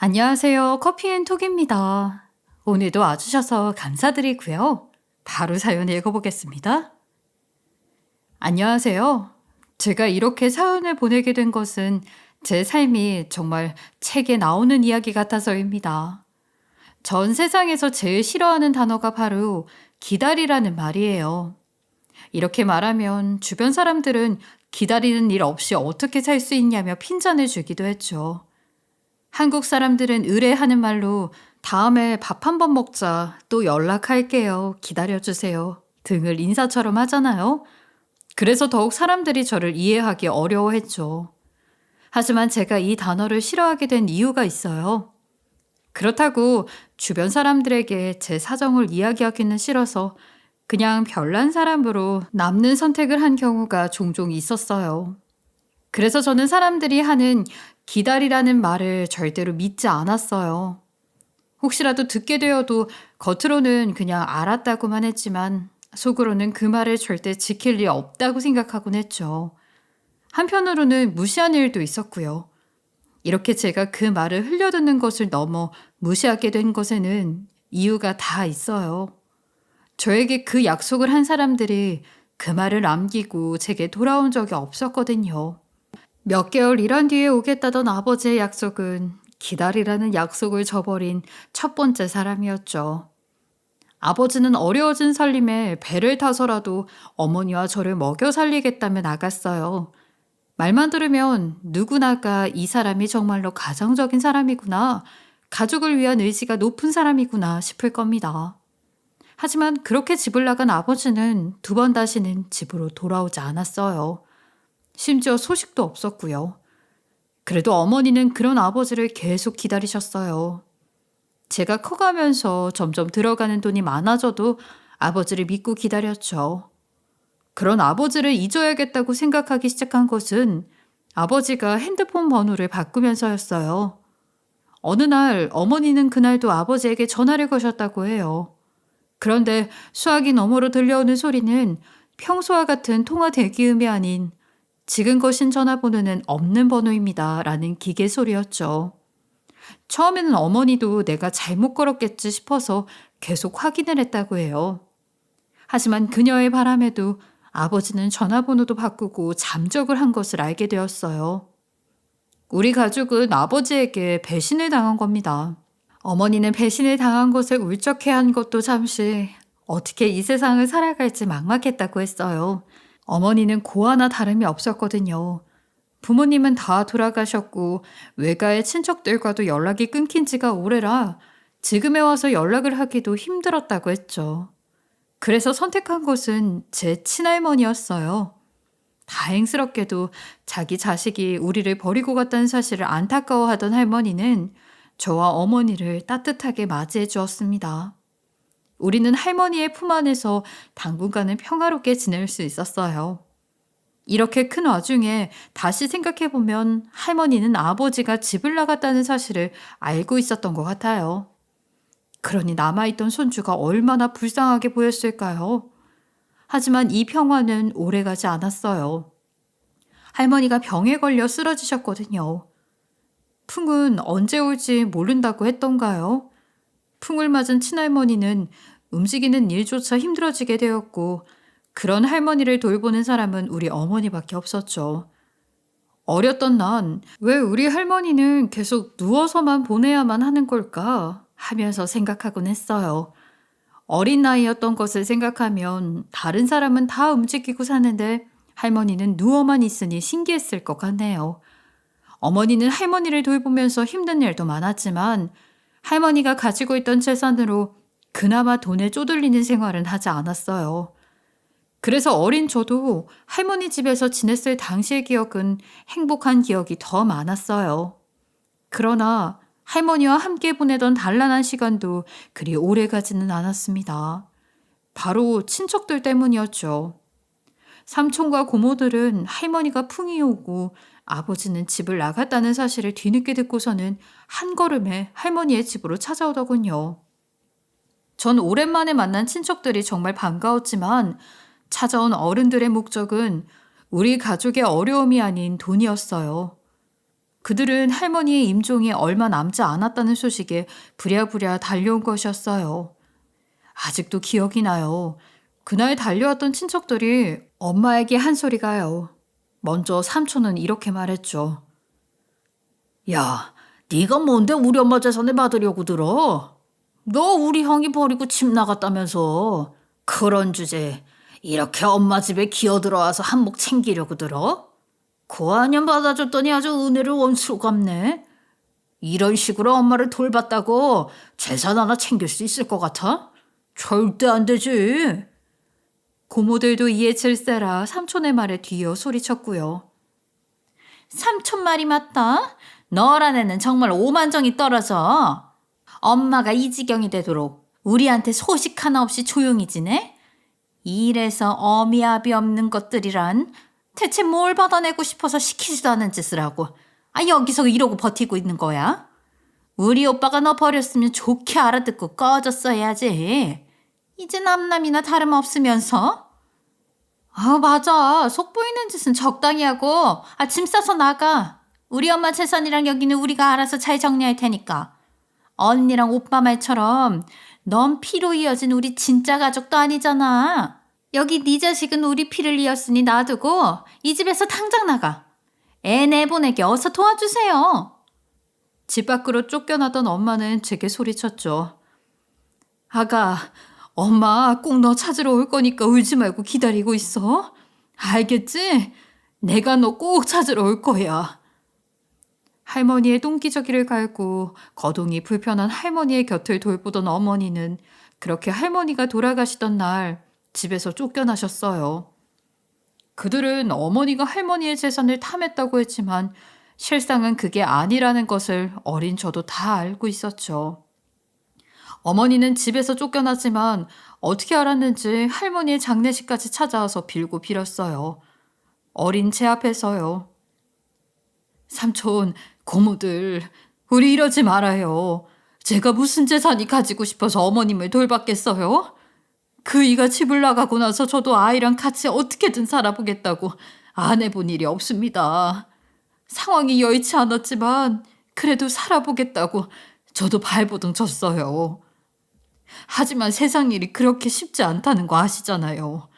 안녕하세요. 커피앤톡입니다. 오늘도 와주셔서 감사드리고요. 바로 사연 읽어보겠습니다. 안녕하세요. 제가 이렇게 사연을 보내게 된 것은 제 삶이 정말 책에 나오는 이야기 같아서입니다. 전 세상에서 제일 싫어하는 단어가 바로 기다리라는 말이에요. 이렇게 말하면 주변 사람들은 기다리는 일 없이 어떻게 살 수 있냐며 핀잔을 주기도 했죠. 한국 사람들은 의뢰하는 말로 다음에 밥 한번 먹자, 또 연락할게요, 기다려주세요 등을 인사처럼 하잖아요. 그래서 더욱 사람들이 저를 이해하기 어려워했죠. 하지만 제가 이 단어를 싫어하게 된 이유가 있어요. 그렇다고 주변 사람들에게 제 사정을 이야기하기는 싫어서 그냥 별난 사람으로 남는 선택을 한 경우가 종종 있었어요. 그래서 저는 사람들이 하는 기다리라는 말을 절대로 믿지 않았어요. 혹시라도 듣게 되어도 겉으로는 그냥 알았다고만 했지만 속으로는 그 말을 절대 지킬 리 없다고 생각하곤 했죠. 한편으로는 무시한 일도 있었고요. 이렇게 제가 그 말을 흘려듣는 것을 넘어 무시하게 된 것에는 이유가 다 있어요. 저에게 그 약속을 한 사람들이 그 말을 남기고 제게 돌아온 적이 없었거든요. 몇 개월 일한 뒤에 오겠다던 아버지의 약속은 기다리라는 약속을 저버린 첫 번째 사람이었죠. 아버지는 어려워진 살림에 배를 타서라도 어머니와 저를 먹여 살리겠다며 나갔어요. 말만 들으면 누구나가 이 사람이 정말로 가정적인 사람이구나, 가족을 위한 의지가 높은 사람이구나 싶을 겁니다. 하지만 그렇게 집을 나간 아버지는 두 번 다시는 집으로 돌아오지 않았어요. 심지어 소식도 없었고요. 그래도 어머니는 그런 아버지를 계속 기다리셨어요. 제가 커가면서 점점 들어가는 돈이 많아져도 아버지를 믿고 기다렸죠. 그런 아버지를 잊어야겠다고 생각하기 시작한 것은 아버지가 핸드폰 번호를 바꾸면서였어요. 어느 날 어머니는 그날도 아버지에게 전화를 거셨다고 해요. 그런데 수화기 너머로 들려오는 소리는 평소와 같은 통화 대기음이 아닌 지금 거신 전화번호는 없는 번호입니다 라는 기계 소리였죠. 처음에는 어머니도 내가 잘못 걸었겠지 싶어서 계속 확인을 했다고 해요. 하지만 그녀의 바람에도 아버지는 전화번호도 바꾸고 잠적을 한 것을 알게 되었어요. 우리 가족은 아버지에게 배신을 당한 겁니다. 어머니는 배신을 당한 것을 울적해한 것도 잠시 어떻게 이 세상을 살아갈지 막막했다고 했어요. 어머니는 고아나 다름이 없었거든요. 부모님은 다 돌아가셨고 외가의 친척들과도 연락이 끊긴 지가 오래라 지금에 와서 연락을 하기도 힘들었다고 했죠. 그래서 선택한 곳은 제 친할머니였어요. 다행스럽게도 자기 자식이 우리를 버리고 갔다는 사실을 안타까워하던 할머니는 저와 어머니를 따뜻하게 맞이해 주었습니다. 우리는 할머니의 품 안에서 당분간은 평화롭게 지낼 수 있었어요. 이렇게 큰 와중에 다시 생각해보면 할머니는 아버지가 집을 나갔다는 사실을 알고 있었던 것 같아요. 그러니 남아있던 손주가 얼마나 불쌍하게 보였을까요? 하지만 이 평화는 오래가지 않았어요. 할머니가 병에 걸려 쓰러지셨거든요. 풍은 언제 올지 모른다고 했던가요? 풍을 맞은 친할머니는 움직이는 일조차 힘들어지게 되었고 그런 할머니를 돌보는 사람은 우리 어머니밖에 없었죠. 어렸던 난 왜 우리 할머니는 계속 누워서만 보내야만 하는 걸까 하면서 생각하곤 했어요. 어린 나이였던 것을 생각하면 다른 사람은 다 움직이고 사는데 할머니는 누워만 있으니 신기했을 것 같네요. 어머니는 할머니를 돌보면서 힘든 일도 많았지만 할머니가 가지고 있던 재산으로 그나마 돈에 쪼들리는 생활은 하지 않았어요. 그래서 어린 저도 할머니 집에서 지냈을 당시의 기억은 행복한 기억이 더 많았어요. 그러나 할머니와 함께 보내던 단란한 시간도 그리 오래 가지는 않았습니다. 바로 친척들 때문이었죠. 삼촌과 고모들은 할머니가 풍이 오고 아버지는 집을 나갔다는 사실을 뒤늦게 듣고서는 한 걸음에 할머니의 집으로 찾아오더군요. 전 오랜만에 만난 친척들이 정말 반가웠지만 찾아온 어른들의 목적은 우리 가족의 어려움이 아닌 돈이었어요. 그들은 할머니의 임종이 얼마 남지 않았다는 소식에 부랴부랴 달려온 것이었어요. 아직도 기억이 나요. 그날 달려왔던 친척들이 엄마에게 한 소리가요. 먼저 삼촌은 이렇게 말했죠. 야, 네가 뭔데 우리 엄마 재산을 받으려고 들어? 너 우리 형이 버리고 집 나갔다면서. 그런 주제에 이렇게 엄마 집에 기어들어와서 한몫 챙기려고 들어? 고아년 받아줬더니 아주 은혜를 원수로 갚네. 이런 식으로 엄마를 돌봤다고 재산 하나 챙길 수 있을 것 같아? 절대 안 되지. 고모들도 이에 질세라 삼촌의 말에 뒤이어 소리쳤고요. 삼촌 말이 맞다. 너란 애는 정말 오만정이 떨어져. 엄마가 이 지경이 되도록 우리한테 소식 하나 없이 조용히 지내? 이래서 어미압이 없는 것들이란 대체 뭘 받아내고 싶어서 시키지도 않은 짓을 하고 여기서 이러고 버티고 있는 거야? 우리 오빠가 너 버렸으면 좋게 알아듣고 꺼졌어야지. 이제 남남이나 다름없으면서. 맞아. 속 보이는 짓은 적당히 하고 짐 싸서 나가. 우리 엄마 재산이랑 여기는 우리가 알아서 잘 정리할 테니까. 언니랑 오빠 말처럼 넌 피로 이어진 우리 진짜 가족도 아니잖아. 여기 네 자식은 우리 피를 이었으니 놔두고 이 집에서 당장 나가. 애 내보내게 어서 도와주세요. 집 밖으로 쫓겨나던 엄마는 제게 소리쳤죠. 아가, 엄마 꼭 너 찾으러 올 거니까 울지 말고 기다리고 있어. 알겠지? 내가 너 꼭 찾으러 올 거야. 할머니의 똥기저귀를 갈고 거동이 불편한 할머니의 곁을 돌보던 어머니는 그렇게 할머니가 돌아가시던 날 집에서 쫓겨나셨어요. 그들은 어머니가 할머니의 재산을 탐했다고 했지만 실상은 그게 아니라는 것을 어린 저도 다 알고 있었죠. 어머니는 집에서 쫓겨났지만 어떻게 알았는지 할머니의 장례식까지 찾아와서 빌고 빌었어요. 어린 제 앞에서요. 삼촌, 고모들, 우리 이러지 말아요. 제가 무슨 재산이 가지고 싶어서 어머님을 돌봤겠어요? 그 이가 집을 나가고 나서 저도 아이랑 같이 어떻게든 살아보겠다고 안 해본 일이 없습니다. 상황이 여의치 않았지만 그래도 살아보겠다고 저도 발버둥 쳤어요. 하지만 세상 일이 그렇게 쉽지 않다는 거 아시잖아요.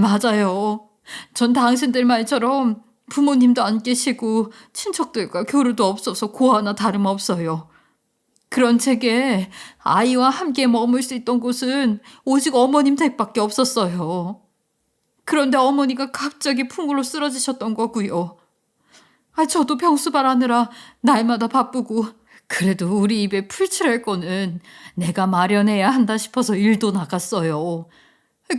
맞아요. 전 당신들 말처럼 부모님도 안 계시고 친척들과 교류도 없어서 고아나 다름없어요. 그런 제게 아이와 함께 머물 수 있던 곳은 오직 어머님 댁밖에 없었어요. 그런데 어머니가 갑자기 풍으로 쓰러지셨던 거고요. 저도 병수발하느라 날마다 바쁘고 그래도 우리 입에 풀칠할 거는 내가 마련해야 한다 싶어서 일도 나갔어요.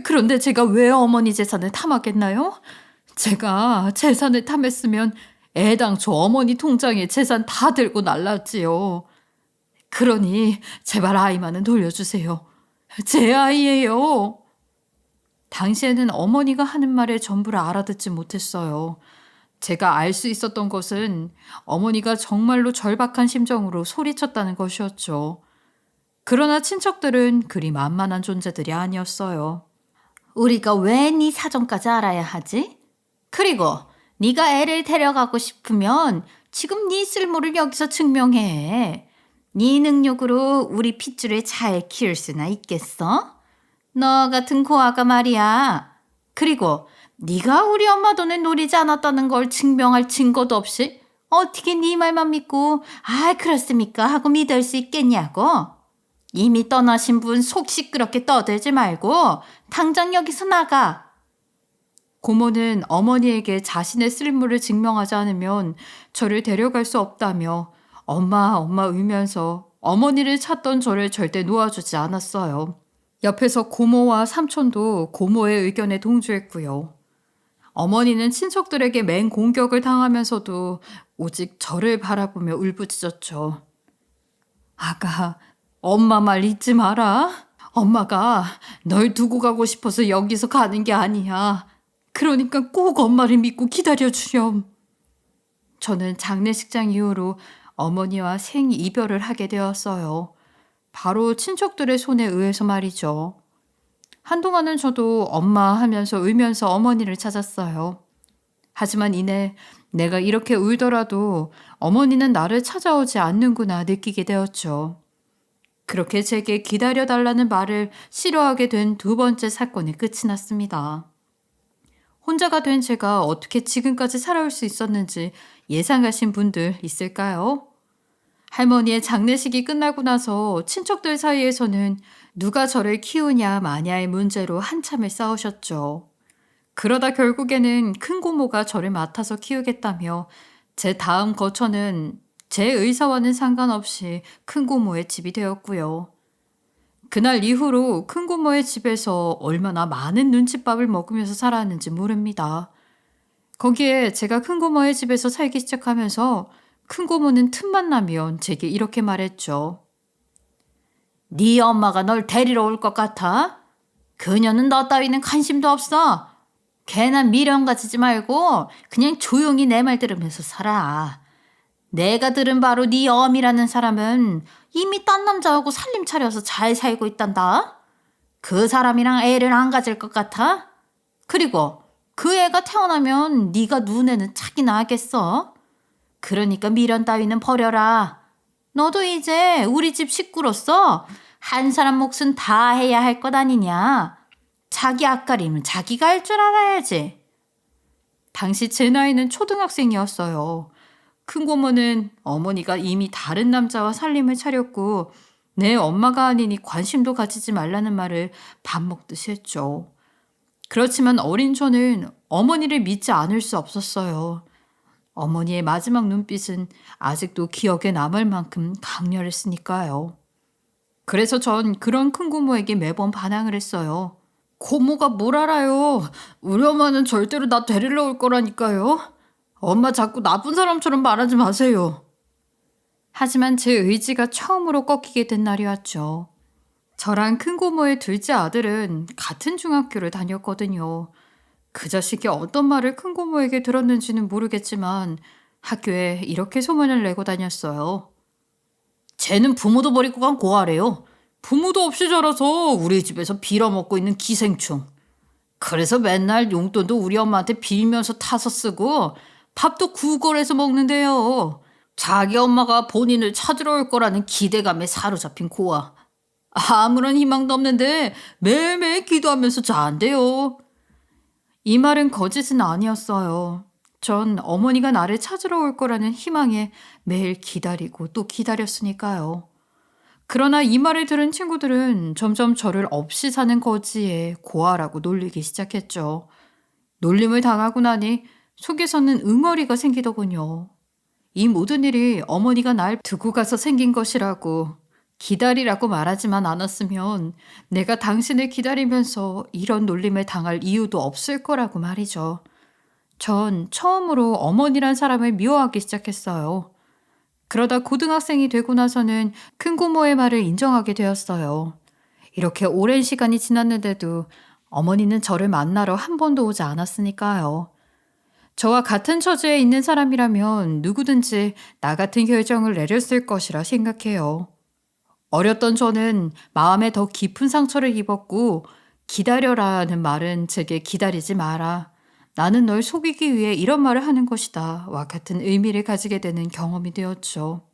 그런데 제가 왜 어머니 재산을 탐하겠나요? 제가 재산을 탐했으면 애당초 어머니 통장에 재산 다 들고 날랐지요. 그러니 제발 아이만은 돌려주세요. 제 아이예요. 당시에는 어머니가 하는 말의 전부를 알아듣지 못했어요. 제가 알 수 있었던 것은 어머니가 정말로 절박한 심정으로 소리쳤다는 것이었죠. 그러나 친척들은 그리 만만한 존재들이 아니었어요. 우리가 왜 네 사정까지 알아야 하지? 그리고 네가 애를 데려가고 싶으면 지금 네 쓸모를 여기서 증명해. 네 능력으로 우리 핏줄을 잘 키울 수나 있겠어? 너 같은 고아가 말이야. 그리고 네가 우리 엄마 돈을 노리지 않았다는 걸 증명할 증거도 없이 어떻게 네 말만 믿고 그렇습니까 하고 믿을 수 있겠냐고. 이미 떠나신 분 속 시끄럽게 떠들지 말고 당장 여기서 나가. 고모는 어머니에게 자신의 쓸모를 증명하지 않으면 저를 데려갈 수 없다며 엄마 울면서 어머니를 찾던 저를 절대 놓아주지 않았어요. 옆에서 고모와 삼촌도 고모의 의견에 동조했고요. 어머니는 친척들에게 맹공격을 당하면서도 오직 저를 바라보며 울부짖었죠. 아가, 엄마 말 잊지 마라. 엄마가 널 두고 가고 싶어서 여기서 가는 게 아니야. 그러니까 꼭 엄마를 믿고 기다려주렴. 저는 장례식장 이후로 어머니와 생이별을 하게 되었어요. 바로 친척들의 손에 의해서 말이죠. 한동안은 저도 엄마 하면서 울면서 어머니를 찾았어요. 하지만 이내 내가 이렇게 울더라도 어머니는 나를 찾아오지 않는구나 느끼게 되었죠. 그렇게 제게 기다려달라는 말을 싫어하게 된 두 번째 사건이 끝이 났습니다. 혼자가 된 제가 어떻게 지금까지 살아올 수 있었는지 예상하신 분들 있을까요? 할머니의 장례식이 끝나고 나서 친척들 사이에서는 누가 저를 키우냐 마냐의 문제로 한참을 싸우셨죠. 그러다 결국에는 큰 고모가 저를 맡아서 키우겠다며 제 다음 거처는 제 의사와는 상관없이 큰 고모의 집이 되었고요. 그날 이후로 큰 고모의 집에서 얼마나 많은 눈칫밥을 먹으면서 살았는지 모릅니다. 거기에 제가 큰 고모의 집에서 살기 시작하면서 큰 고모는 틈만 나면 제게 이렇게 말했죠. 네 엄마가 널 데리러 올 것 같아? 그녀는 너 따위는 관심도 없어. 괜한 미련 가지지 말고 그냥 조용히 내 말 들으면서 살아. 내가 들은 바로 네 엄이라는 사람은 이미 딴 남자하고 살림 차려서 잘 살고 있단다. 그 사람이랑 애를 안 가질 것 같아? 그리고 그 애가 태어나면 네가 눈에는 착이나 하겠어? 그러니까 미련 따위는 버려라. 너도 이제 우리 집 식구로서 한 사람 몫은 다 해야 할 것 아니냐. 자기 앞가림은 자기가 할 줄 알아야지. 당시 제 나이는 초등학생이었어요. 큰 고모는 어머니가 이미 다른 남자와 살림을 차렸고 내 엄마가 아니니 관심도 가지지 말라는 말을 밥 먹듯이 했죠. 그렇지만 어린 저는 어머니를 믿지 않을 수 없었어요. 어머니의 마지막 눈빛은 아직도 기억에 남을 만큼 강렬했으니까요. 그래서 전 그런 큰 고모에게 매번 반항을 했어요. 고모가 뭘 알아요. 우리 엄마는 절대로 나 데리러 올 거라니까요. 엄마 자꾸 나쁜 사람처럼 말하지 마세요. 하지만 제 의지가 처음으로 꺾이게 된 날이 왔죠. 저랑 큰 고모의 둘째 아들은 같은 중학교를 다녔거든요. 그 자식이 어떤 말을 큰 고모에게 들었는지는 모르겠지만 학교에 이렇게 소문을 내고 다녔어요. 쟤는 부모도 버리고 간 고아래요. 부모도 없이 자라서 우리 집에서 빌어먹고 있는 기생충. 그래서 맨날 용돈도 우리 엄마한테 빌면서 타서 쓰고 밥도 구걸해서 먹는데요. 자기 엄마가 본인을 찾으러 올 거라는 기대감에 사로잡힌 고아. 아무런 희망도 없는데 매일매일 기도하면서 잔대요. 이 말은 거짓은 아니었어요. 전 어머니가 나를 찾으러 올 거라는 희망에 매일 기다리고 또 기다렸으니까요. 그러나 이 말을 들은 친구들은 점점 저를 없이 사는 거지에 고아라고 놀리기 시작했죠. 놀림을 당하고 나니 속에서는 응어리가 생기더군요. 이 모든 일이 어머니가 날 두고 가서 생긴 것이라고 기다리라고 말하지만 않았으면 내가 당신을 기다리면서 이런 놀림을 당할 이유도 없을 거라고 말이죠. 전 처음으로 어머니란 사람을 미워하기 시작했어요. 그러다 고등학생이 되고 나서는 큰 고모의 말을 인정하게 되었어요. 이렇게 오랜 시간이 지났는데도 어머니는 저를 만나러 한 번도 오지 않았으니까요. 저와 같은 처지에 있는 사람이라면 누구든지 나 같은 결정을 내렸을 것이라 생각해요. 어렸던 저는 마음에 더 깊은 상처를 입었고 기다려라는 말은 제게 기다리지 마라. 나는 널 속이기 위해 이런 말을 하는 것이다. 와 같은 의미를 가지게 되는 경험이 되었죠.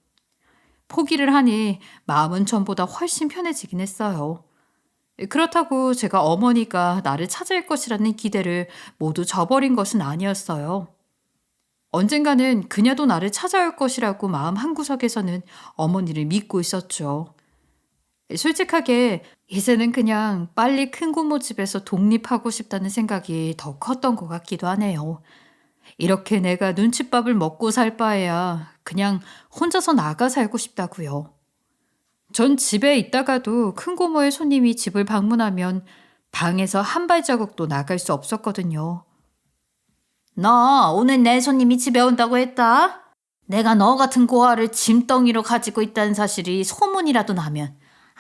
포기를 하니 마음은 전보다 훨씬 편해지긴 했어요. 그렇다고 제가 어머니가 나를 찾을 것이라는 기대를 모두 저버린 것은 아니었어요. 언젠가는 그녀도 나를 찾아올 것이라고 마음 한구석에서는 어머니를 믿고 있었죠. 솔직하게 이제는 그냥 빨리 큰 고모 집에서 독립하고 싶다는 생각이 더 컸던 것 같기도 하네요. 이렇게 내가 눈칫밥을 먹고 살 바에야 그냥 혼자서 나가 살고 싶다고요. 전 집에 있다가도 큰 고모의 손님이 집을 방문하면 방에서 한 발자국도 나갈 수 없었거든요. 너 오늘 내 손님이 집에 온다고 했다? 내가 너 같은 고아를 짐덩이로 가지고 있다는 사실이 소문이라도 나면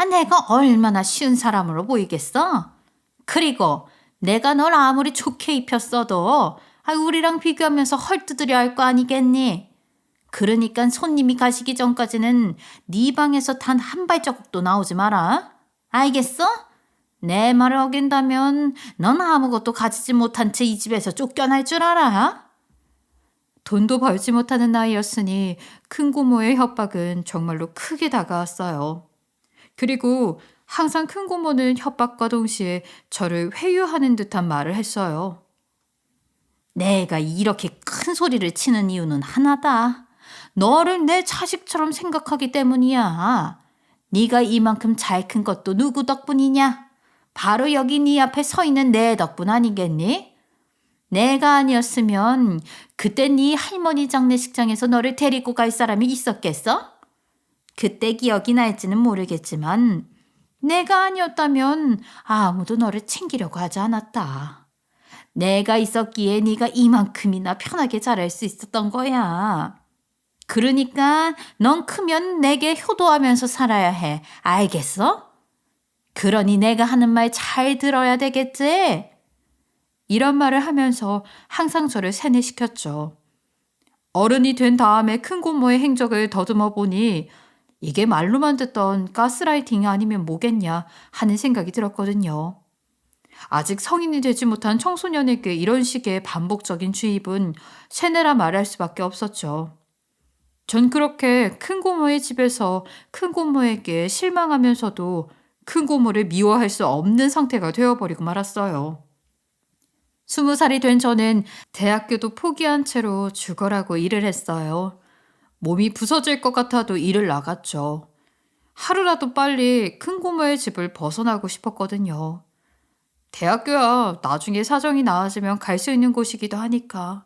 내가 얼마나 쉬운 사람으로 보이겠어? 그리고 내가 널 아무리 좋게 입혔어도 우리랑 비교하면서 헐뜯으려 할 거 아니겠니? 그러니까 손님이 가시기 전까지는 네 방에서 단 한 발자국도 나오지 마라. 알겠어? 내 말을 어긴다면 넌 아무것도 가지지 못한 채 이 집에서 쫓겨날 줄 알아? 돈도 벌지 못하는 나이였으니 큰 고모의 협박은 정말로 크게 다가왔어요. 그리고 항상 큰 고모는 협박과 동시에 저를 회유하는 듯한 말을 했어요. 내가 이렇게 큰 소리를 치는 이유는 하나다. 너를 내 자식처럼 생각하기 때문이야. 네가 이만큼 잘 큰 것도 누구 덕분이냐? 바로 여기 네 앞에 서 있는 내 덕분 아니겠니? 내가 아니었으면 그때 네 할머니 장례식장에서 너를 데리고 갈 사람이 있었겠어? 그때 기억이 날지는 모르겠지만 내가 아니었다면 아무도 너를 챙기려고 하지 않았다. 내가 있었기에 네가 이만큼이나 편하게 자랄 수 있었던 거야. 그러니까 넌 크면 내게 효도하면서 살아야 해. 알겠어? 그러니 내가 하는 말 잘 들어야 되겠지? 이런 말을 하면서 항상 저를 세뇌시켰죠. 어른이 된 다음에 큰 고모의 행적을 더듬어 보니 이게 말로만 듣던 가스라이팅이 아니면 뭐겠냐 하는 생각이 들었거든요. 아직 성인이 되지 못한 청소년에게 이런 식의 반복적인 주입은 세뇌라 말할 수밖에 없었죠. 전 그렇게 큰 고모의 집에서 큰 고모에게 실망하면서도 큰 고모를 미워할 수 없는 상태가 되어버리고 말았어요. 20살이 된 저는 대학교도 포기한 채로 죽어라고 일을 했어요. 몸이 부서질 것 같아도 일을 나갔죠. 하루라도 빨리 큰 고모의 집을 벗어나고 싶었거든요. 대학교야 나중에 사정이 나아지면 갈 수 있는 곳이기도 하니까.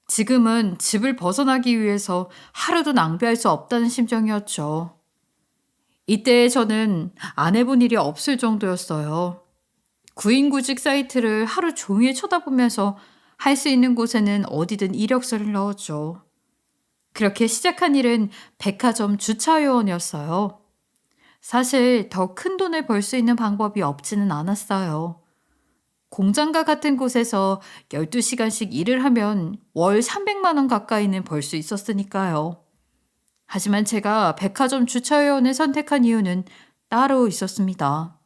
지금은 집을 벗어나기 위해서 하루도 낭비할 수 없다는 심정이었죠. 이때 저는 안 해본 일이 없을 정도였어요. 구인구직 사이트를 하루 종일 쳐다보면서 할 수 있는 곳에는 어디든 이력서를 넣었죠. 그렇게 시작한 일은 백화점 주차요원이었어요. 사실 더 큰 돈을 벌 수 있는 방법이 없지는 않았어요. 공장과 같은 곳에서 12시간씩 일을 하면 월 300만 원 가까이는 벌 수 있었으니까요. 하지만 제가 백화점 주차요원을 선택한 이유는 따로 있었습니다.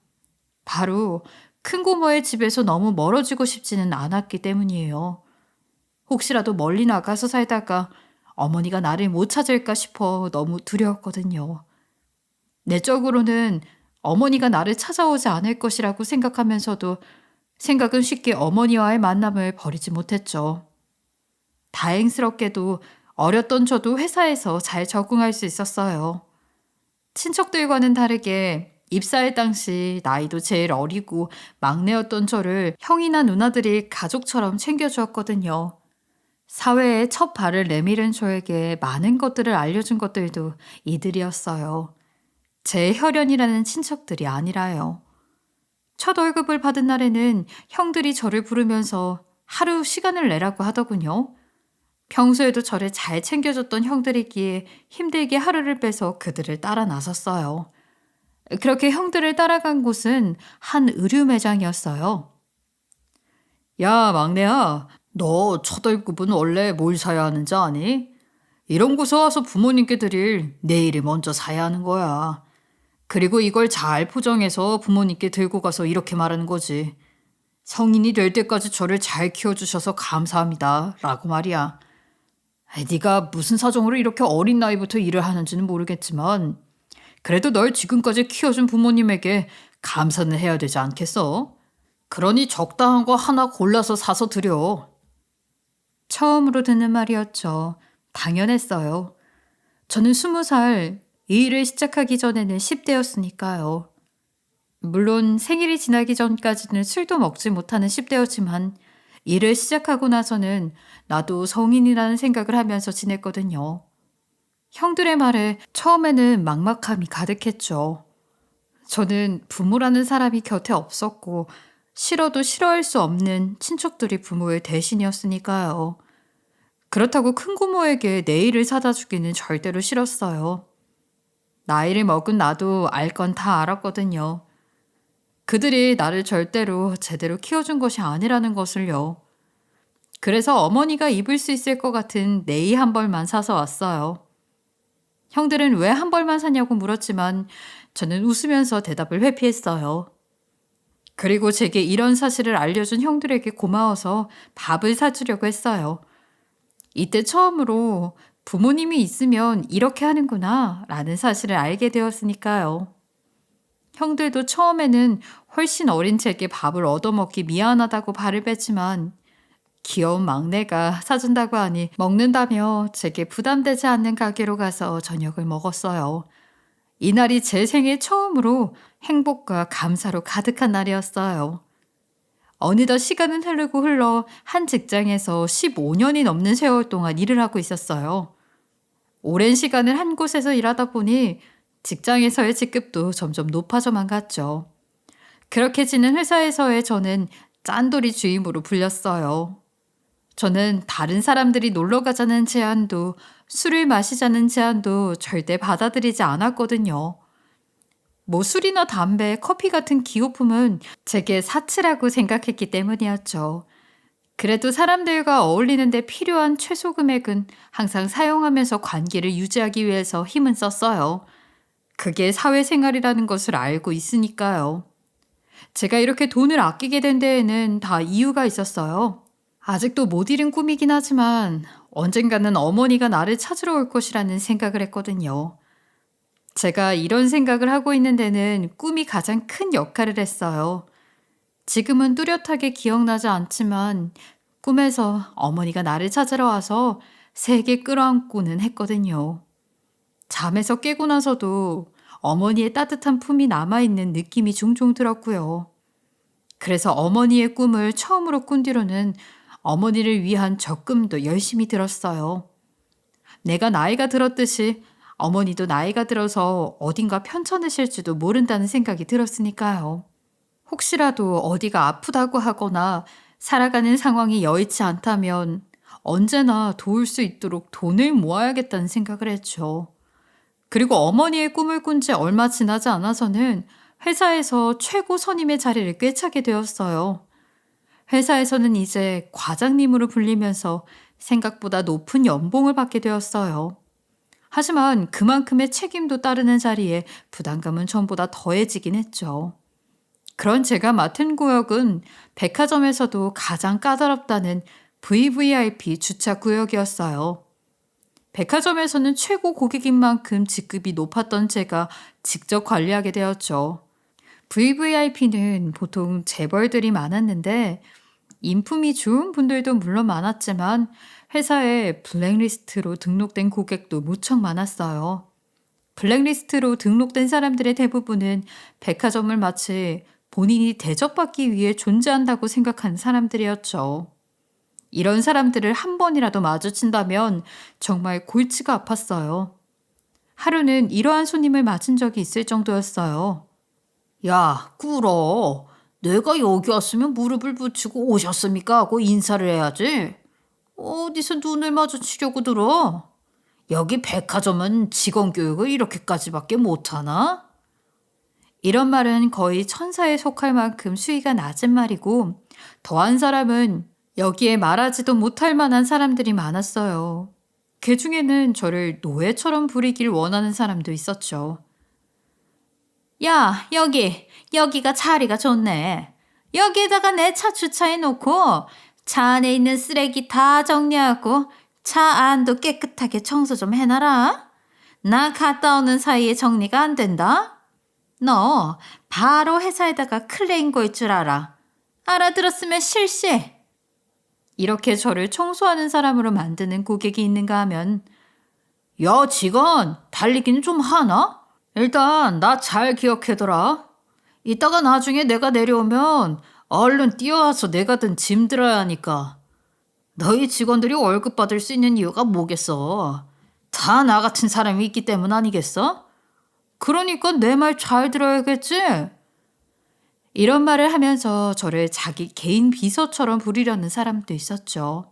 바로 큰 고모의 집에서 너무 멀어지고 싶지는 않았기 때문이에요. 혹시라도 멀리 나가서 살다가 어머니가 나를 못 찾을까 싶어 너무 두려웠거든요. 내적으로는 어머니가 나를 찾아오지 않을 것이라고 생각하면서도 생각은 쉽게 어머니와의 만남을 버리지 못했죠. 다행스럽게도 어렸던 저도 회사에서 잘 적응할 수 있었어요. 친척들과는 다르게 입사할 당시 나이도 제일 어리고 막내였던 저를 형이나 누나들이 가족처럼 챙겨주었거든요. 사회에 첫 발을 내밀은 저에게 많은 것들을 알려준 것들도 이들이었어요. 제 혈연이라는 친척들이 아니라요. 첫 월급을 받은 날에는 형들이 저를 부르면서 하루 시간을 내라고 하더군요. 평소에도 저를 잘 챙겨줬던 형들이기에 힘들게 하루를 빼서 그들을 따라 나섰어요. 그렇게 형들을 따라간 곳은 한 의류 매장이었어요. 야, 막내야, 너 첫 월급은 원래 뭘 사야 하는지 아니? 이런 곳에 와서 부모님께 드릴 내일을 먼저 사야 하는 거야. 그리고 이걸 잘 포장해서 부모님께 들고 가서 이렇게 말하는 거지. 성인이 될 때까지 저를 잘 키워주셔서 감사합니다. 라고 말이야. 네가 무슨 사정으로 이렇게 어린 나이부터 일을 하는지는 모르겠지만 그래도 널 지금까지 키워준 부모님에게 감사는 해야 되지 않겠어? 그러니 적당한 거 하나 골라서 사서 드려. 처음으로 듣는 말이었죠. 당연했어요. 저는 20살, 이 일을 시작하기 전에는 10대였으니까요. 물론 생일이 지나기 전까지는 술도 먹지 못하는 10대였지만 일을 시작하고 나서는 나도 성인이라는 생각을 하면서 지냈거든요. 형들의 말에 처음에는 막막함이 가득했죠. 저는 부모라는 사람이 곁에 없었고 싫어도 싫어할 수 없는 친척들이 부모의 대신이었으니까요. 그렇다고 큰고모에게 내일을 사다 주기는 절대로 싫었어요. 나이를 먹은 나도 알 건 다 알았거든요. 그들이 나를 절대로 제대로 키워준 것이 아니라는 것을요. 그래서 어머니가 입을 수 있을 것 같은 네이 한 벌만 사서 왔어요. 형들은 왜 한 벌만 사냐고 물었지만 저는 웃으면서 대답을 회피했어요. 그리고 제게 이런 사실을 알려준 형들에게 고마워서 밥을 사주려고 했어요. 이때 처음으로 부모님이 있으면 이렇게 하는구나 라는 사실을 알게 되었으니까요. 형들도 처음에는 훨씬 어린 제게 밥을 얻어먹기 미안하다고 발을 뺐지만 귀여운 막내가 사준다고 하니 먹는다며 제게 부담되지 않는 가게로 가서 저녁을 먹었어요. 이날이 제 생애 처음으로 행복과 감사로 가득한 날이었어요. 어느덧 시간은 흐르고 흘러 한 직장에서 15년이 넘는 세월 동안 일을 하고 있었어요. 오랜 시간을 한 곳에서 일하다 보니 직장에서의 직급도 점점 높아져만 갔죠. 그렇게 지낸 회사에서의 저는 짠돌이 주임으로 불렸어요. 저는 다른 사람들이 놀러 가자는 제안도 술을 마시자는 제안도 절대 받아들이지 않았거든요. 뭐 술이나 담배, 커피 같은 기호품은 제게 사치라고 생각했기 때문이었죠. 그래도 사람들과 어울리는데 필요한 최소 금액은 항상 사용하면서 관계를 유지하기 위해서 힘은 썼어요. 그게 사회생활이라는 것을 알고 있으니까요. 제가 이렇게 돈을 아끼게 된 데에는 다 이유가 있었어요. 아직도 못 이룬 꿈이긴 하지만 언젠가는 어머니가 나를 찾으러 올 것이라는 생각을 했거든요. 제가 이런 생각을 하고 있는 데는 꿈이 가장 큰 역할을 했어요. 지금은 뚜렷하게 기억나지 않지만 꿈에서 어머니가 나를 찾으러 와서 세게 끌어안고는 했거든요. 잠에서 깨고 나서도 어머니의 따뜻한 품이 남아있는 느낌이 종종 들었고요. 그래서 어머니의 꿈을 처음으로 꾼 뒤로는 어머니를 위한 적금도 열심히 들었어요. 내가 나이가 들었듯이 어머니도 나이가 들어서 어딘가 편찮으실지도 모른다는 생각이 들었으니까요. 혹시라도 어디가 아프다고 하거나 살아가는 상황이 여의치 않다면 언제나 도울 수 있도록 돈을 모아야겠다는 생각을 했죠. 그리고 어머니의 꿈을 꾼 지 얼마 지나지 않아서는 회사에서 최고 선임의 자리를 꿰차게 되었어요. 회사에서는 이제 과장님으로 불리면서 생각보다 높은 연봉을 받게 되었어요. 하지만 그만큼의 책임도 따르는 자리에 부담감은 전보다 더해지긴 했죠. 그런 제가 맡은 구역은 백화점에서도 가장 까다롭다는 VVIP 주차 구역이었어요. 백화점에서는 최고 고객인 만큼 직급이 높았던 제가 직접 관리하게 되었죠. VVIP는 보통 재벌들이 많았는데 인품이 좋은 분들도 물론 많았지만 회사에 블랙리스트로 등록된 고객도 무척 많았어요. 블랙리스트로 등록된 사람들의 대부분은 백화점을 마치 본인이 대접받기 위해 존재한다고 생각하는 사람들이었죠. 이런 사람들을 한 번이라도 마주친다면 정말 골치가 아팠어요. 하루는 이러한 손님을 맞은 적이 있을 정도였어요. 야, 꿇어. 내가 여기 왔으면 무릎을 붙이고 오셨습니까? 하고 인사를 해야지. 어디서 눈을 마주치려고 들어? 여기 백화점은 직원 교육을 이렇게까지밖에 못하나? 이런 말은 거의 천사에 속할 만큼 수위가 낮은 말이고 더한 사람은 여기에 말하지도 못할 만한 사람들이 많았어요. 그 중에는 저를 노예처럼 부리길 원하는 사람도 있었죠. 야, 여기가 자리가 좋네. 여기에다가 내 차 주차해 놓고 차 안에 있는 쓰레기 다 정리하고 차 안도 깨끗하게 청소 좀 해놔라. 나 갔다 오는 사이에 정리가 안 된다. 너 바로 회사에다가 클레임 걸 줄 알아. 알아들었으면 실시. 이렇게 저를 청소하는 사람으로 만드는 고객이 있는가 하면 야, 직원 달리기는 좀 하나? 일단 나 잘 기억해둬라. 이따가 나중에 내가 내려오면 얼른 뛰어와서 내가 든 짐 들어야 하니까. 너희 직원들이 월급 받을 수 있는 이유가 뭐겠어? 다 나 같은 사람이 있기 때문 아니겠어? 그러니까 내 말 잘 들어야겠지? 이런 말을 하면서 저를 자기 개인 비서처럼 부리려는 사람도 있었죠.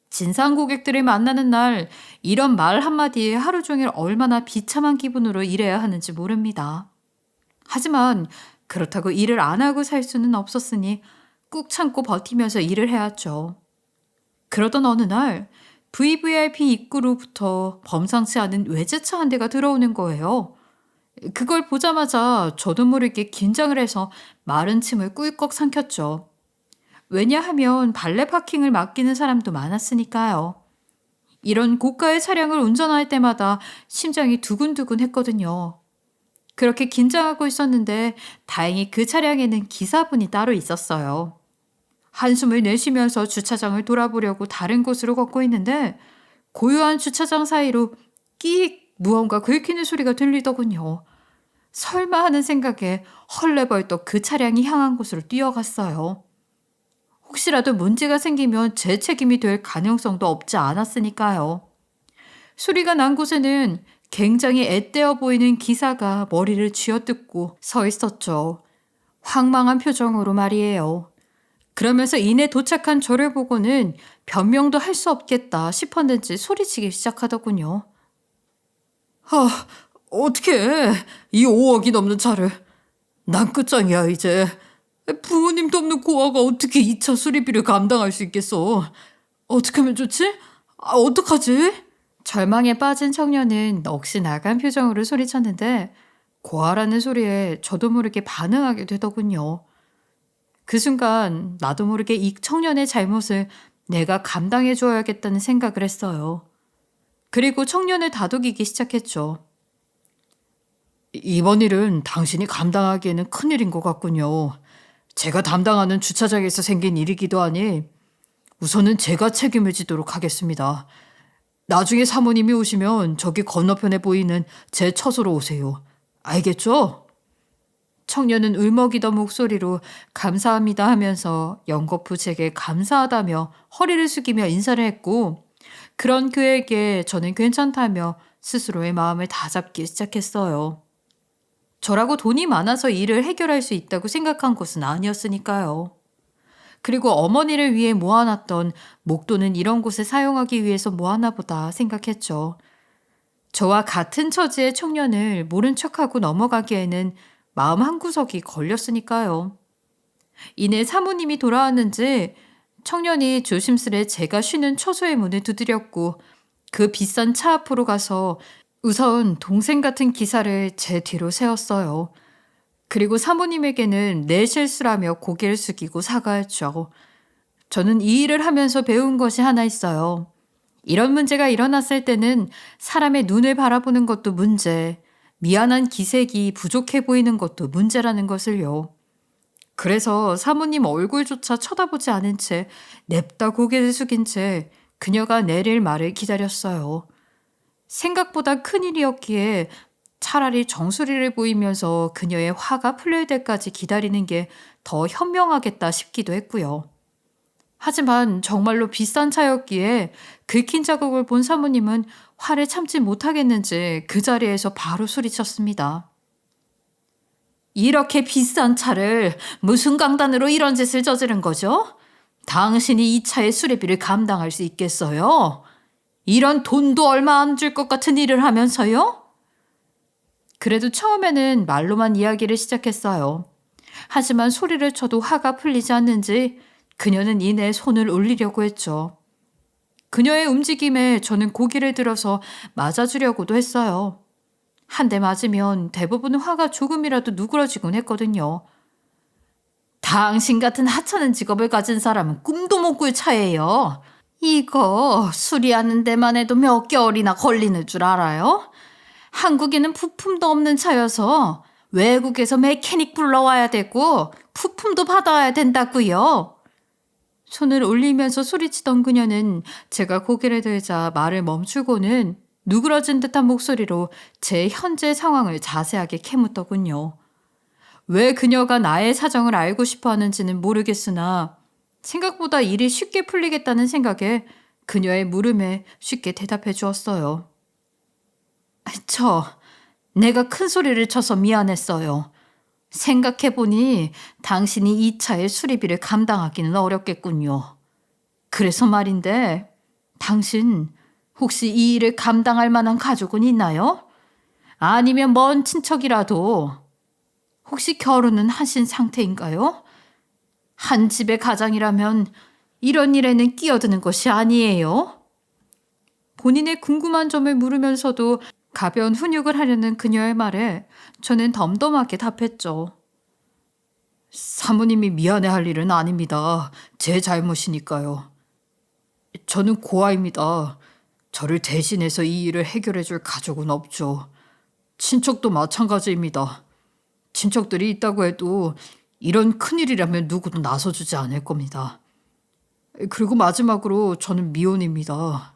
진상 고객들을 만나는 날 이런 말 한마디에 하루 종일 얼마나 비참한 기분으로 일해야 하는지 모릅니다. 하지만 그렇다고 일을 안 하고 살 수는 없었으니 꾹 참고 버티면서 일을 해왔죠. 그러던 어느 날 VVIP 입구로부터 범상치 않은 외제차 한 대가 들어오는 거예요. 그걸 보자마자 저도 모르게 긴장을 해서 마른 침을 꿀꺽 삼켰죠. 왜냐하면 발레 파킹을 맡기는 사람도 많았으니까요. 이런 고가의 차량을 운전할 때마다 심장이 두근두근 했거든요. 그렇게 긴장하고 있었는데 다행히 그 차량에는 기사분이 따로 있었어요. 한숨을 내쉬면서 주차장을 돌아보려고 다른 곳으로 걷고 있는데 고요한 주차장 사이로 끼익 무언가 긁히는 소리가 들리더군요. 설마 하는 생각에 헐레벌떡 그 차량이 향한 곳으로 뛰어갔어요. 혹시라도 문제가 생기면 제 책임이 될 가능성도 없지 않았으니까요. 소리가 난 곳에는 굉장히 앳되어 보이는 기사가 머리를 쥐어뜯고 서 있었죠. 황망한 표정으로 말이에요. 그러면서 이내 도착한 저를 보고는 변명도 할 수 없겠다 싶었는지 소리치기 시작하더군요. 아, 어떡해. 이 5억이 넘는 차를. 난 끝장이야, 이제. 부모님도 없는 고아가 어떻게 이 차 수리비를 감당할 수 있겠어. 어떻게 하면 좋지? 어떡하지? 절망에 빠진 청년은 넋이 나간 표정으로 소리쳤는데 고아라는 소리에 저도 모르게 반응하게 되더군요. 그 순간 나도 모르게 이 청년의 잘못을 내가 감당해 줘야겠다는 생각을 했어요. 그리고 청년을 다독이기 시작했죠. 이번 일은 당신이 감당하기에는 큰일인 것 같군요. 제가 담당하는 주차장에서 생긴 일이기도 하니 우선은 제가 책임을 지도록 하겠습니다. 나중에 사모님이 오시면 저기 건너편에 보이는 제 처소로 오세요. 알겠죠? 청년은 울먹이던 목소리로 감사합니다 하면서 연거푸 제게 감사하다며 허리를 숙이며 인사를 했고 그런 그에게 저는 괜찮다며 스스로의 마음을 다잡기 시작했어요. 저라고 돈이 많아서 일을 해결할 수 있다고 생각한 것은 아니었으니까요. 그리고 어머니를 위해 모아놨던 목돈은 이런 곳에 사용하기 위해서 모아나 보다 생각했죠. 저와 같은 처지의 청년을 모른 척하고 넘어가기에는 마음 한구석이 걸렸으니까요. 이내 사모님이 돌아왔는지 청년이 조심스레 제가 쉬는 처소의 문을 두드렸고 그 비싼 차 앞으로 가서 우선 동생 같은 기사를 제 뒤로 세웠어요. 그리고 사모님에게는 내 실수라며 고개를 숙이고 사과했죠. 저는 이 일을 하면서 배운 것이 하나 있어요. 이런 문제가 일어났을 때는 사람의 눈을 바라보는 것도 문제, 미안한 기색이 부족해 보이는 것도 문제라는 것을요. 그래서 사모님 얼굴조차 쳐다보지 않은 채 냅다 고개를 숙인 채 그녀가 내릴 말을 기다렸어요. 생각보다 큰일이었기에 차라리 정수리를 보이면서 그녀의 화가 풀릴 때까지 기다리는 게 더 현명하겠다 싶기도 했고요. 하지만 정말로 비싼 차였기에 긁힌 자국을 본 사모님은 화를 참지 못하겠는지 그 자리에서 바로 소리쳤습니다. 이렇게 비싼 차를 무슨 강단으로 이런 짓을 저지른 거죠? 당신이 이 차의 수리비를 감당할 수 있겠어요? 이런 돈도 얼마 안 줄 것 같은 일을 하면서요? 그래도 처음에는 말로만 이야기를 시작했어요. 하지만 소리를 쳐도 화가 풀리지 않는지 그녀는 이내 손을 올리려고 했죠. 그녀의 움직임에 저는 고개를 들어서 맞아주려고도 했어요. 한 대 맞으면 대부분 화가 조금이라도 누그러지곤 했거든요. 당신 같은 하찮은 직업을 가진 사람은 꿈도 못 꿀 차예요. 이거 수리하는 데만 해도 몇 개월이나 걸리는 줄 알아요? 한국에는 부품도 없는 차여서 외국에서 메케닉 불러와야 되고 부품도 받아야 된다고요. 손을 올리면서 소리치던 그녀는 제가 고개를 들자 말을 멈추고는 누그러진 듯한 목소리로 제 현재 상황을 자세하게 캐묻더군요. 왜 그녀가 나의 사정을 알고 싶어 하는지는 모르겠으나 생각보다 일이 쉽게 풀리겠다는 생각에 그녀의 물음에 쉽게 대답해 주었어요. 내가 큰 소리를 쳐서 미안했어요. 생각해보니 당신이 이 차의 수리비를 감당하기는 어렵겠군요. 그래서 말인데 당신 혹시 이 일을 감당할 만한 가족은 있나요? 아니면 먼 친척이라도 혹시 결혼은 하신 상태인가요? 한 집의 가장이라면 이런 일에는 끼어드는 것이 아니에요. 본인의 궁금한 점을 물으면서도 가벼운 훈육을 하려는 그녀의 말에 저는 덤덤하게 답했죠. 사모님이 미안해할 일은 아닙니다. 제 잘못이니까요. 저는 고아입니다. 저를 대신해서 이 일을 해결해 줄 가족은 없죠. 친척도 마찬가지입니다. 친척들이 있다고 해도 이런 큰일이라면 누구도 나서주지 않을 겁니다. 그리고 마지막으로 저는 미혼입니다.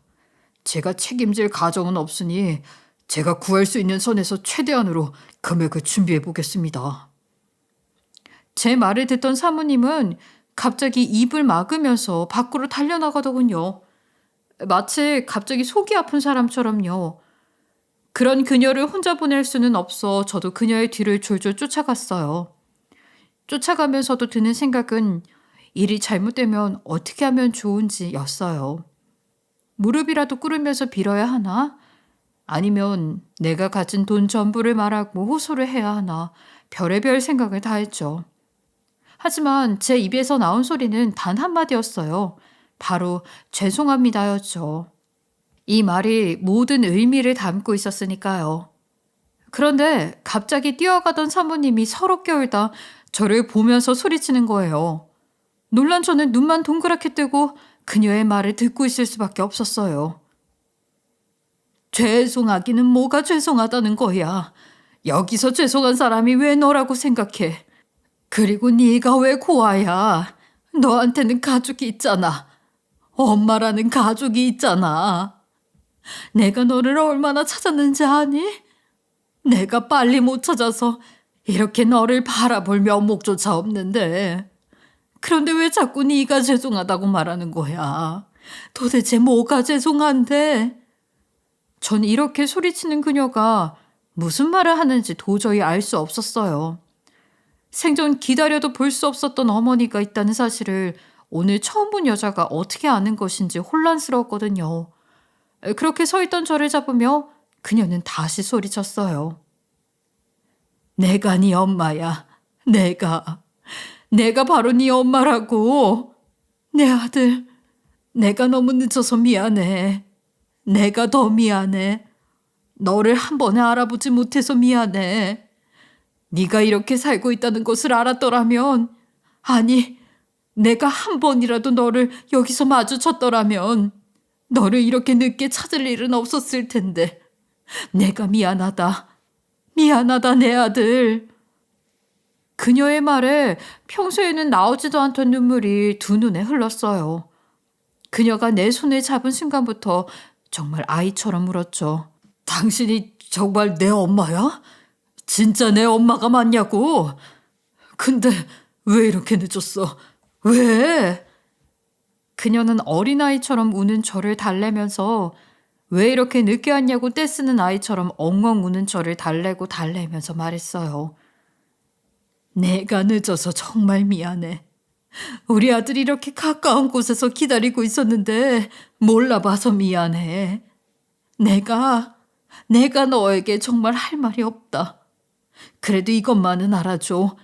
제가 책임질 가정은 없으니 제가 구할 수 있는 선에서 최대한으로 금액을 준비해 보겠습니다. 제 말을 듣던 사모님은 갑자기 입을 막으면서 밖으로 달려나가더군요. 마치 갑자기 속이 아픈 사람처럼요. 그런 그녀를 혼자 보낼 수는 없어 저도 그녀의 뒤를 졸졸 쫓아갔어요. 쫓아가면서도 드는 생각은 일이 잘못되면 어떻게 하면 좋은지였어요. 무릎이라도 꿇으면서 빌어야 하나? 아니면 내가 가진 돈 전부를 말하고 호소를 해야 하나? 별의별 생각을 다 했죠. 하지만 제 입에서 나온 소리는 단 한마디였어요. 바로 죄송합니다였죠. 이 말이 모든 의미를 담고 있었으니까요. 그런데 갑자기 뛰어가던 사모님이 서럽게 울다 저를 보면서 소리치는 거예요. 놀란 저는 눈만 동그랗게 뜨고 그녀의 말을 듣고 있을 수밖에 없었어요. 죄송하기는 뭐가 죄송하다는 거야. 여기서 죄송한 사람이 왜 너라고 생각해. 그리고 네가 왜 고아야. 너한테는 가족이 있잖아. 엄마라는 가족이 있잖아. 내가 너를 얼마나 찾았는지 아니? 내가 빨리 못 찾아서 이렇게 너를 바라볼 면목조차 없는데. 그런데 왜 자꾸 네가 죄송하다고 말하는 거야? 도대체 뭐가 죄송한데? 전 이렇게 소리치는 그녀가 무슨 말을 하는지 도저히 알 수 없었어요. 생전 기다려도 볼 수 없었던 어머니가 있다는 사실을 오늘 처음 본 여자가 어떻게 아는 것인지 혼란스러웠거든요. 그렇게 서 있던 저를 잡으며 그녀는 다시 소리쳤어요. 내가 네 엄마야. 내가 바로 네 엄마라고. 내 아들, 내가 너무 늦어서 미안해. 내가 더 미안해. 너를 한 번에 알아보지 못해서 미안해. 네가 이렇게 살고 있다는 것을 알았더라면, 아니, 내가 한 번이라도 너를 여기서 마주쳤더라면 너를 이렇게 늦게 찾을 일은 없었을 텐데. 내가 미안하다. 미안하다, 내 아들. 그녀의 말에 평소에는 나오지도 않던 눈물이 두 눈에 흘렀어요. 그녀가 내 손을 잡은 순간부터 정말 아이처럼 울었죠. 당신이 정말 내 엄마야? 진짜 내 엄마가 맞냐고? 근데 왜 이렇게 늦었어? 왜? 그녀는 어린아이처럼 우는 저를 달래면서 왜 이렇게 늦게 왔냐고 떼쓰는 아이처럼 엉엉 우는 저를 달래면서 말했어요. 내가 늦어서 정말 미안해. 우리 아들이 이렇게 가까운 곳에서 기다리고 있었는데 몰라봐서 미안해. 내가 너에게 정말 할 말이 없다. 그래도 이것만은 알아줘.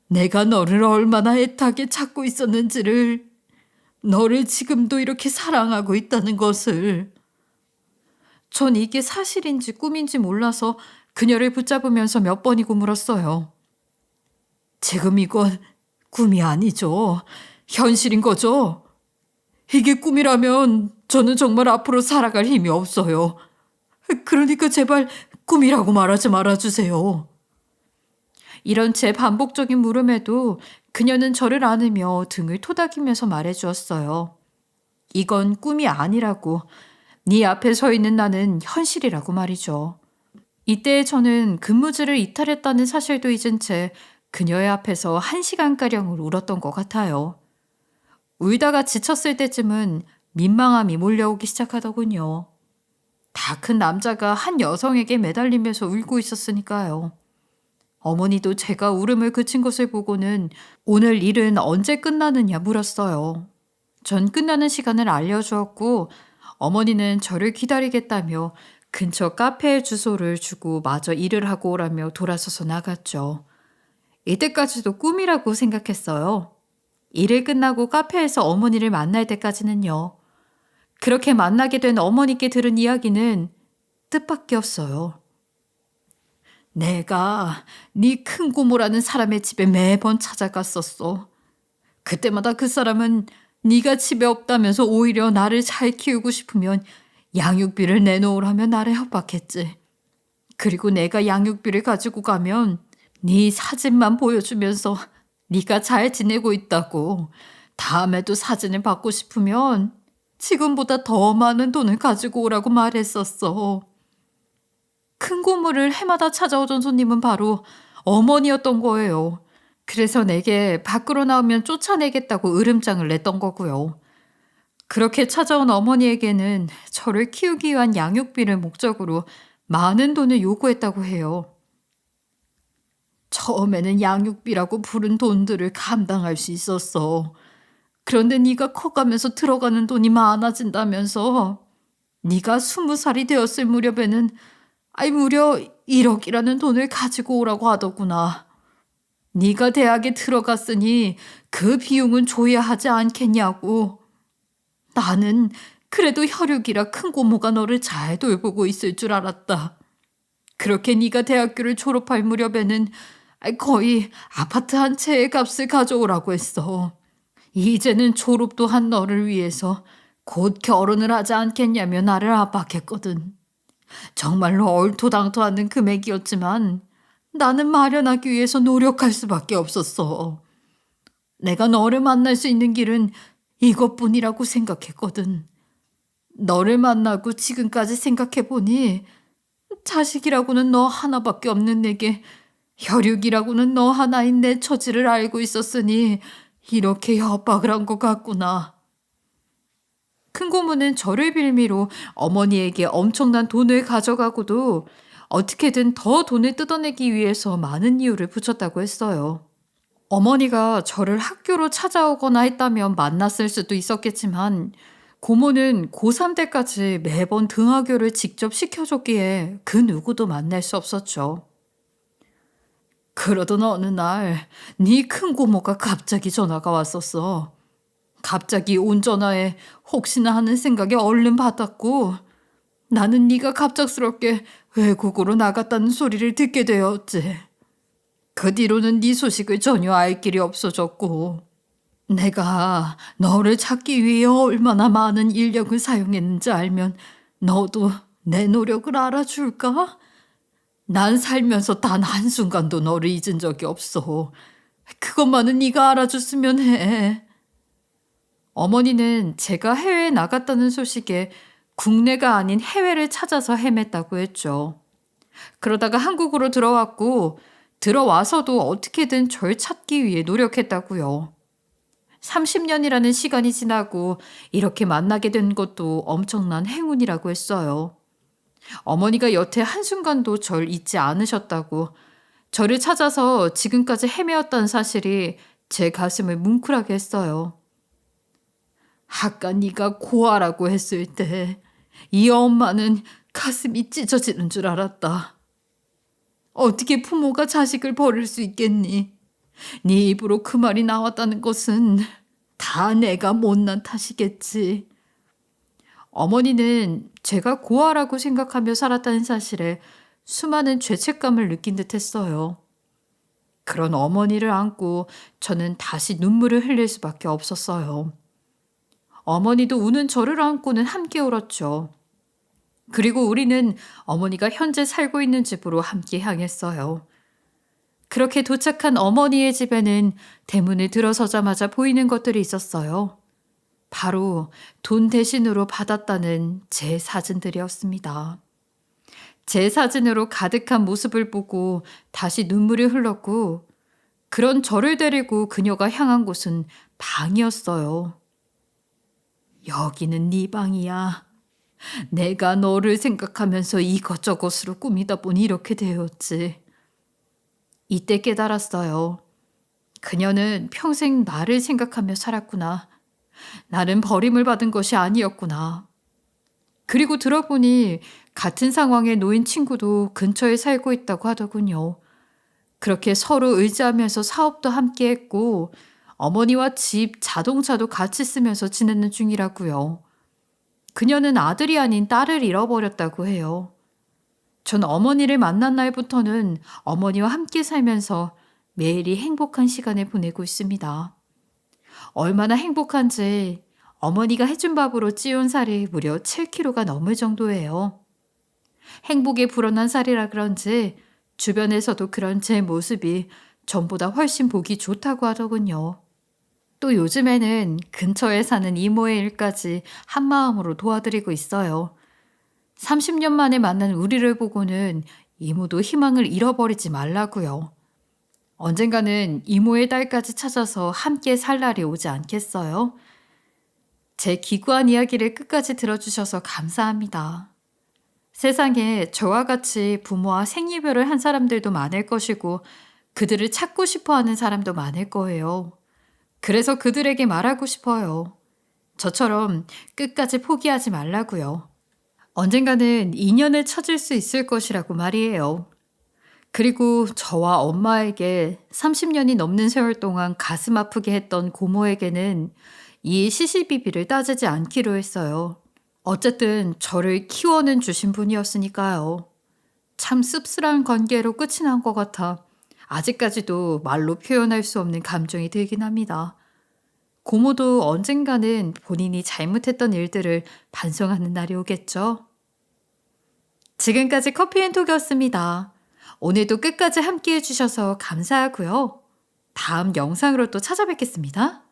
내가 너를 얼마나 애타게 찾고 있었는지를, 너를 지금도 이렇게 사랑하고 있다는 것을. 전 이게 사실인지 꿈인지 몰라서 그녀를 붙잡으면서 몇 번이고 물었어요. 지금 이건 꿈이 아니죠. 현실인 거죠. 이게 꿈이라면 저는 정말 앞으로 살아갈 힘이 없어요. 그러니까 제발 꿈이라고 말하지 말아주세요. 이런 제 반복적인 물음에도 그녀는 저를 안으며 등을 토닥이면서 말해주었어요. 이건 꿈이 아니라고. 네 앞에 서 있는 나는 현실이라고 말이죠. 이때 저는 근무지를 이탈했다는 사실도 잊은 채 그녀의 앞에서 1시간가량을 울었던 것 같아요. 울다가 지쳤을 때쯤은 민망함이 몰려오기 시작하더군요. 다 큰 남자가 한 여성에게 매달리면서 울고 있었으니까요. 어머니도 제가 울음을 그친 것을 보고는 오늘 일은 언제 끝나느냐 물었어요. 전 끝나는 시간을 알려주었고 어머니는 저를 기다리겠다며 근처 카페의 주소를 주고 마저 일을 하고 오라며 돌아서서 나갔죠. 이때까지도 꿈이라고 생각했어요. 일을 끝나고 카페에서 어머니를 만날 때까지는요. 그렇게 만나게 된 어머니께 들은 이야기는 뜻밖의 없어요. 내가 네 큰 고모라는 사람의 집에 매번 찾아갔었어. 그때마다 그 사람은 네가 집에 없다면서 오히려 나를 잘 키우고 싶으면 양육비를 내놓으라며 나를 협박했지. 그리고 내가 양육비를 가지고 가면 네 사진만 보여주면서 네가 잘 지내고 있다고, 다음에도 사진을 받고 싶으면 지금보다 더 많은 돈을 가지고 오라고 말했었어. 큰 고물을 해마다 찾아오던 손님은 바로 어머니였던 거예요. 그래서 내게 밖으로 나오면 쫓아내겠다고 으름장을 냈던 거고요. 그렇게 찾아온 어머니에게는 저를 키우기 위한 양육비를 목적으로 많은 돈을 요구했다고 해요. 처음에는 양육비라고 부른 돈들을 감당할 수 있었어. 그런데 네가 커가면서 들어가는 돈이 많아진다면서, 네가 20살이 되었을 무렵에는 무려 1억이라는 돈을 가지고 오라고 하더구나. 네가 대학에 들어갔으니 그 비용은 줘야 하지 않겠냐고. 나는 그래도 혈육이라 큰 고모가 너를 잘 돌보고 있을 줄 알았다. 그렇게 네가 대학교를 졸업할 무렵에는 거의 아파트 한 채의 값을 가져오라고 했어. 이제는 졸업도 한 너를 위해서 곧 결혼을 하지 않겠냐며 나를 압박했거든. 정말로 얼토당토 않는 금액이었지만 나는 마련하기 위해서 노력할 수밖에 없었어. 내가 너를 만날 수 있는 길은 이것뿐이라고 생각했거든. 너를 만나고 지금까지 생각해보니 자식이라고는 너 하나밖에 없는 내게 혈육이라고는 너 하나인 내 처지를 알고 있었으니 이렇게 협박을 한 것 같구나. 큰 고모는 저를 빌미로 어머니에게 엄청난 돈을 가져가고도 어떻게든 더 돈을 뜯어내기 위해서 많은 이유를 붙였다고 했어요. 어머니가 저를 학교로 찾아오거나 했다면 만났을 수도 있었겠지만, 고모는 고3 때까지 매번 등하교를 직접 시켜줬기에 그 누구도 만날 수 없었죠. 그러던 어느 날 네 큰 고모가 갑자기 전화가 왔었어. 갑자기 온 전화에 혹시나 하는 생각에 얼른 받았고, 나는 네가 갑작스럽게 외국으로 나갔다는 소리를 듣게 되었지. 그 뒤로는 네 소식을 전혀 알 길이 없어졌고, 내가 너를 찾기 위해 얼마나 많은 인력을 사용했는지 알면 너도 내 노력을 알아줄까? 난 살면서 단 한순간도 너를 잊은 적이 없어. 그것만은 네가 알아줬으면 해. 어머니는 제가 해외에 나갔다는 소식에 국내가 아닌 해외를 찾아서 헤맸다고 했죠. 그러다가 한국으로 들어왔고, 들어와서도 어떻게든 절 찾기 위해 노력했다고요. 30년이라는 시간이 지나고 이렇게 만나게 된 것도 엄청난 행운이라고 했어요. 어머니가 여태 한순간도 절 잊지 않으셨다고, 저를 찾아서 지금까지 헤매었다는 사실이 제 가슴을 뭉클하게 했어요. 아까 네가 고아라고 했을 때 이 엄마는 가슴이 찢어지는 줄 알았다. 어떻게 부모가 자식을 버릴 수 있겠니? 네 입으로 그 말이 나왔다는 것은 다 내가 못난 탓이겠지. 어머니는 제가 고아라고 생각하며 살았다는 사실에 수많은 죄책감을 느낀 듯 했어요. 그런 어머니를 안고 저는 다시 눈물을 흘릴 수밖에 없었어요. 어머니도 우는 저를 안고는 함께 울었죠. 그리고 우리는 어머니가 현재 살고 있는 집으로 함께 향했어요. 그렇게 도착한 어머니의 집에는 대문을 들어서자마자 보이는 것들이 있었어요. 바로 돈 대신으로 받았다는 제 사진들이었습니다. 제 사진으로 가득한 모습을 보고 다시 눈물이 흘렀고, 그런 저를 데리고 그녀가 향한 곳은 방이었어요. 여기는 네 방이야. 내가 너를 생각하면서 이것저것으로 꾸미다 보니 이렇게 되었지. 이때 깨달았어요. 그녀는 평생 나를 생각하며 살았구나. 나는 버림을 받은 것이 아니었구나. 그리고 들어보니 같은 상황에 놓인 친구도 근처에 살고 있다고 하더군요. 그렇게 서로 의지하면서 사업도 함께 했고, 어머니와 집, 자동차도 같이 쓰면서 지내는 중이라고요. 그녀는 아들이 아닌 딸을 잃어버렸다고 해요. 전 어머니를 만난 날부터는 어머니와 함께 살면서 매일이 행복한 시간을 보내고 있습니다. 얼마나 행복한지 어머니가 해준 밥으로 찌운 살이 무려 7kg가 넘을 정도예요. 행복에 불어난 살이라 그런지 주변에서도 그런 제 모습이 전보다 훨씬 보기 좋다고 하더군요. 또 요즘에는 근처에 사는 이모의 일까지 한마음으로 도와드리고 있어요. 30년 만에 만난 우리를 보고는 이모도 희망을 잃어버리지 말라고요. 언젠가는 이모의 딸까지 찾아서 함께 살 날이 오지 않겠어요? 제 기구한 이야기를 끝까지 들어주셔서 감사합니다. 세상에 저와 같이 부모와 생이별을 한 사람들도 많을 것이고 그들을 찾고 싶어 하는 사람도 많을 거예요. 그래서 그들에게 말하고 싶어요. 저처럼 끝까지 포기하지 말라고요. 언젠가는 인연을 찾을 수 있을 것이라고 말이에요. 그리고 저와 엄마에게 30년이 넘는 세월 동안 가슴 아프게 했던 고모에게는 이 시시비비를 따지지 않기로 했어요. 어쨌든 저를 키워는 주신 분이었으니까요. 참 씁쓸한 관계로 끝이 난 것 같아 아직까지도 말로 표현할 수 없는 감정이 들긴 합니다. 고모도 언젠가는 본인이 잘못했던 일들을 반성하는 날이 오겠죠. 지금까지 커피앤톡이었습니다. 오늘도 끝까지 함께 해주셔서 감사하고요. 다음 영상으로 또 찾아뵙겠습니다.